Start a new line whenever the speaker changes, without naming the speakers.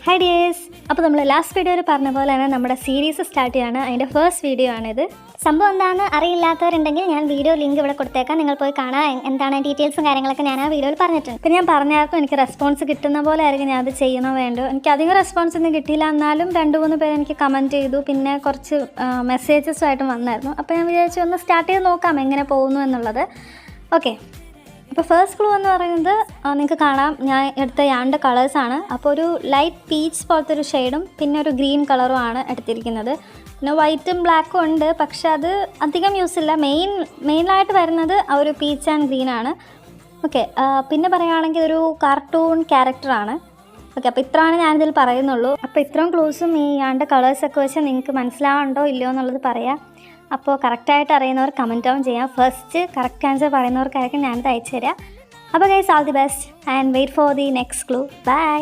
Hi dears! അപ്പോൾ നമ്മൾ last വീഡിയോയിൽ പറഞ്ഞ പോലെ തന്നെ നമ്മുടെ സീരീസ് സ്റ്റാർട്ട് ചെയ്യാണ്. അതിൻ്റെ ഫസ്റ്റ് വീഡിയോ ആണിത്.
സംഭവം എന്താണെന്ന് അറിയില്ലാത്തവരുണ്ടെങ്കിൽ ഞാൻ വീഡിയോ ലിങ്ക് ഇവിടെ കൊടുത്തേക്കാം. നിങ്ങൾ പോയി കാണാം. എന്താണ് ഡീറ്റെയിൽസും കാര്യങ്ങളൊക്കെ ഞാൻ ആ വീഡിയോയിൽ പറഞ്ഞിട്ടുണ്ട്.
പിന്നെ ഞാൻ പറഞ്ഞായിരുന്നു എനിക്ക് റെസ്പോൺസ് കിട്ടുന്ന പോലെ ആയിരിക്കും ഞാൻ അത് ചെയ്യണോ വേണ്ടോ. എനിക്ക് അധികം റെസ്പോൺസ് ഒന്നും കിട്ടിയില്ല, എന്നാലും 2-3 പേര് എനിക്ക് കമൻറ്റ് ചെയ്തു. പിന്നെ കുറച്ച് മെസ്സേജസുമായിട്ടും വന്നായിരുന്നു. അപ്പോൾ ഞാൻ വിചാരിച്ചു ഒന്ന് സ്റ്റാർട്ട് ചെയ്ത് നോക്കാം എങ്ങനെ പോകുന്നു എന്നുള്ളത്. ഓക്കെ, അപ്പോൾ ഫസ്റ്റ് ക്ലൂ എന്ന് പറയുന്നത് നിങ്ങൾക്ക് കാണാം, ഞാൻ എടുത്ത യാണ്ട് കളേഴ്സാണ്. അപ്പോൾ ഒരു ലൈറ്റ് പീച്ച് പോലത്തെ ഒരു ഷെയ്ഡും പിന്നെ ഒരു ഗ്രീൻ കളറും ആണ് എടുത്തിരിക്കുന്നത്. പിന്നെ വൈറ്റും ബ്ലാക്കും ഉണ്ട്, പക്ഷെ അത് അധികം യൂസ് ഇല്ല. മെയിനായിട്ട് വരുന്നത് ആ ഒരു പീച്ച് ആൻഡ് ഗ്രീൻ ആണ്. ഓക്കെ, പിന്നെ പറയുകയാണെങ്കിൽ ഒരു കാർട്ടൂൺ ക്യാരക്ടറാണ്. ഓക്കെ, അപ്പോൾ ഇത്രയാണ് ഞാനിതിൽ പറയുന്നുള്ളൂ. അപ്പോൾ ഇത്രയും ക്ലൂസും ഈ യാണ്ട് കളേഴ്സൊക്കെ വെച്ച് നിങ്ങൾക്ക് മനസ്സിലാവുണ്ടോ ഇല്ലയോ എന്നുള്ളത് പറയാം. അപ്പോൾ കറക്റ്റായിട്ട് അറിയുന്നവർ കമൻറ്റ് ഡൗൺ ചെയ്യാം. ഫസ്റ്റ് കറക്റ്റ് ആൻസർ പറയുന്നവർക്കായിരിക്കും ഞാനിത് അയച്ചു തരാം. അപ്പോൾ guys, all the best and wait for the next clue. By.